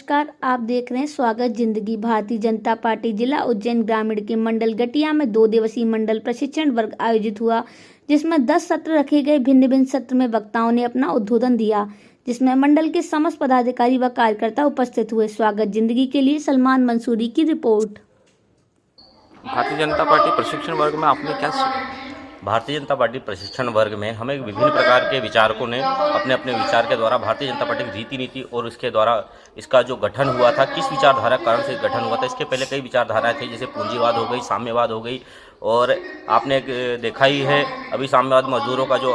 नमस्कार, आप देख रहे हैं स्वागत जिंदगी। भारतीय जनता पार्टी जिला उज्जैन ग्रामीण के मंडल गटिया में 2 दिवसीय मंडल प्रशिक्षण वर्ग आयोजित हुआ, जिसमें 10 सत्र रखे गए। भिन्न भिन्न सत्र में वक्ताओं ने अपना उद्बोधन दिया, जिसमें मंडल के समस्त पदाधिकारी व कार्यकर्ता उपस्थित हुए। स्वागत जिंदगी के लिए सलमान मंसूरी की रिपोर्ट। भारतीय जनता पार्टी प्रशिक्षण वर्ग में आपने क्या भारतीय जनता पार्टी प्रशिक्षण वर्ग में हमें विभिन्न प्रकार के विचारकों ने अपने अपने विचार के द्वारा भारतीय जनता पार्टी की रीति नीति और इसके द्वारा इसका जो गठन हुआ था, किस विचारधारा के कारण से गठन हुआ था। इसके पहले कई विचारधाराएं थी, जैसे पूंजीवाद हो गई, साम्यवाद हो गई, और आपने देखा ही है अभी साम्यवाद मजदूरों का जो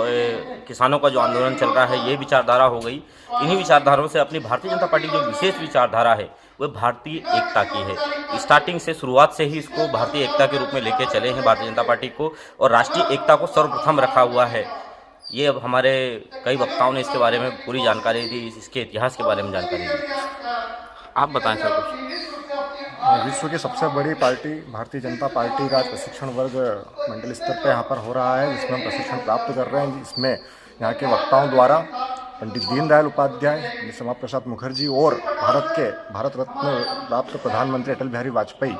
किसानों का जो आंदोलन चल रहा है, ये विचारधारा हो गई। इन्हीं विचारधाराओं से अपनी भारतीय जनता पार्टी की जो विशेष विचारधारा है वह भारतीय एकता की है। स्टार्टिंग से, शुरुआत से ही इसको भारतीय एकता के रूप में लेके चले हैं भारतीय जनता पार्टी को, और राष्ट्रीय एकता को सर्वप्रथम रखा हुआ है। ये अब हमारे कई वक्ताओं ने इसके बारे में पूरी जानकारी दी, इसके इतिहास के बारे में जानकारी दी। आप बताएं सर कुछ। विश्व की सबसे बड़ी पार्टी भारतीय जनता पार्टी का प्रशिक्षण वर्ग मंडल स्तर पर यहाँ पर हो रहा है, जिसमें हम प्रशिक्षण प्राप्त कर रहे हैं। जिसमें यहाँ के वक्ताओं द्वारा पंडित दीनदयाल उपाध्याय, श्यामा प्रसाद मुखर्जी और भारत रत्न प्राप्त प्रधानमंत्री अटल बिहारी वाजपेयी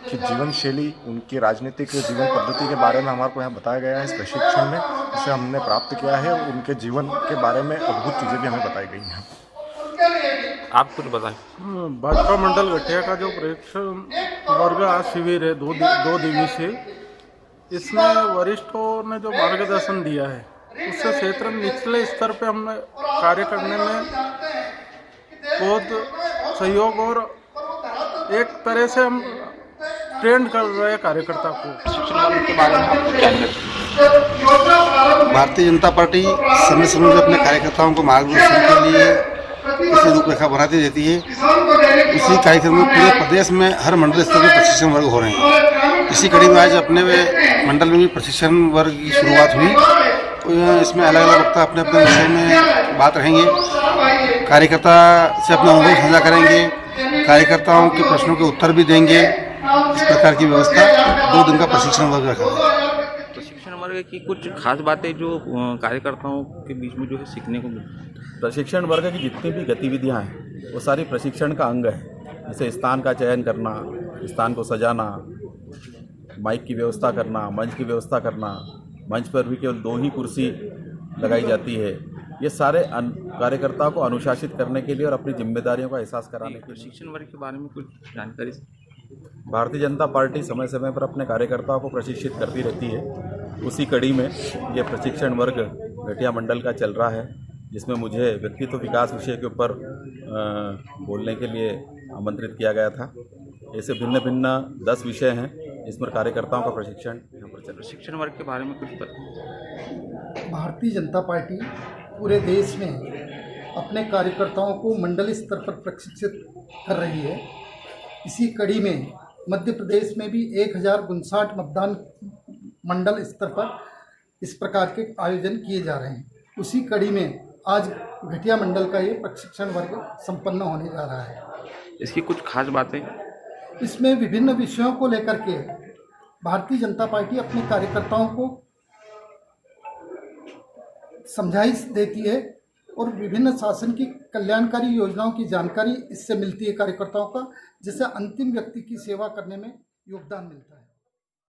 की जीवन शैली, उनकी राजनीतिक जीवन पद्धति के बारे में हमारे को यहाँ बताया गया है इस प्रशिक्षण में, जिसे हमने प्राप्त किया है। उनके जीवन के बारे में अद्भुत चीज़ें भी हमें बताई गई हैं। आप कुछ बताएं। भाजपा मंडल गठिया का जो प्रशिक्षण वर्ग आज शिविर है, दो दिवसीय, इसमें वरिष्ठों ने जो मार्गदर्शन दिया है, उससे क्षेत्र में निचले स्तर पे हमें कार्य करने में बहुत सहयोग, और एक तरह से हम ट्रेंड कर रहे हैं कार्यकर्ता को। प्रशिक्षण वर्ग के बारे में आपको क्या लगता है? भारतीय जनता पार्टी समय समय पर अपने कार्यकर्ताओं को मार्गदर्शन के लिए इसे रूपरेखा बनाती रहती है। इसी कार्यक्रम में पूरे प्रदेश में हर मंडल स्तर पर प्रशिक्षण वर्ग हो रहे हैं। इसी कड़ी में आज अपने मंडल में भी प्रशिक्षण वर्ग की शुरुआत हुई। इसमें अलग अलग वक्ता अपने अपने विषय में बात रहेंगे, कार्यकर्ता से अपना अनुभव साझा करेंगे, कार्यकर्ताओं के प्रश्नों के उत्तर भी देंगे। इस प्रकार की व्यवस्था 2 दिन का प्रशिक्षण वर्ग रखा है। प्रशिक्षण वर्ग की कुछ खास बातें जो कार्यकर्ताओं के बीच में जो है सीखने को मिलती है। प्रशिक्षण वर्ग की जितनी भी गतिविधियां हैं वो सारी प्रशिक्षण का अंग है। जैसे स्थान का चयन करना, स्थान को सजाना, माइक की व्यवस्था करना, मंच की व्यवस्था करना, मंच पर भी केवल 2 ही कुर्सी लगाई जाती है। ये सारे कार्यकर्ताओं को अनुशासित करने के लिए और अपनी जिम्मेदारियों का एहसास कराने के लिए। प्रशिक्षण वर्ग के बारे में कुछ जानकारी। भारतीय जनता पार्टी समय समय पर अपने कार्यकर्ताओं को प्रशिक्षित करती रहती है। उसी कड़ी में ये प्रशिक्षण वर्ग गठिया मंडल का चल रहा है, जिसमें मुझे व्यक्तित्व विकास विषय के ऊपर बोलने के लिए आमंत्रित किया गया था। ऐसे भिन्न भिन्न 10 विषय हैं जिसमें कार्यकर्ताओं का प्रशिक्षण यहाँ पर चल रहा है। प्रशिक्षण वर्ग के बारे में कुछ बताएं। भारतीय जनता पार्टी पूरे देश में अपने कार्यकर्ताओं को मंडल स्तर पर प्रशिक्षित कर रही है। इसी कड़ी में मध्य प्रदेश में भी 1059 मतदान मंडल स्तर पर इस प्रकार के आयोजन किए जा रहे हैं। उसी कड़ी में आज गठिया मंडल का ये प्रशिक्षण वर्ग संपन्न होने जा रहा है। इसकी कुछ खास बातें। इसमें विभिन्न विषयों को लेकर के भारतीय जनता पार्टी अपने कार्यकर्ताओं को समझाइश देती है, और विभिन्न शासन की कल्याणकारी योजनाओं की जानकारी इससे मिलती है कार्यकर्ताओं का, जिससे अंतिम व्यक्ति की सेवा करने में योगदान मिलता है।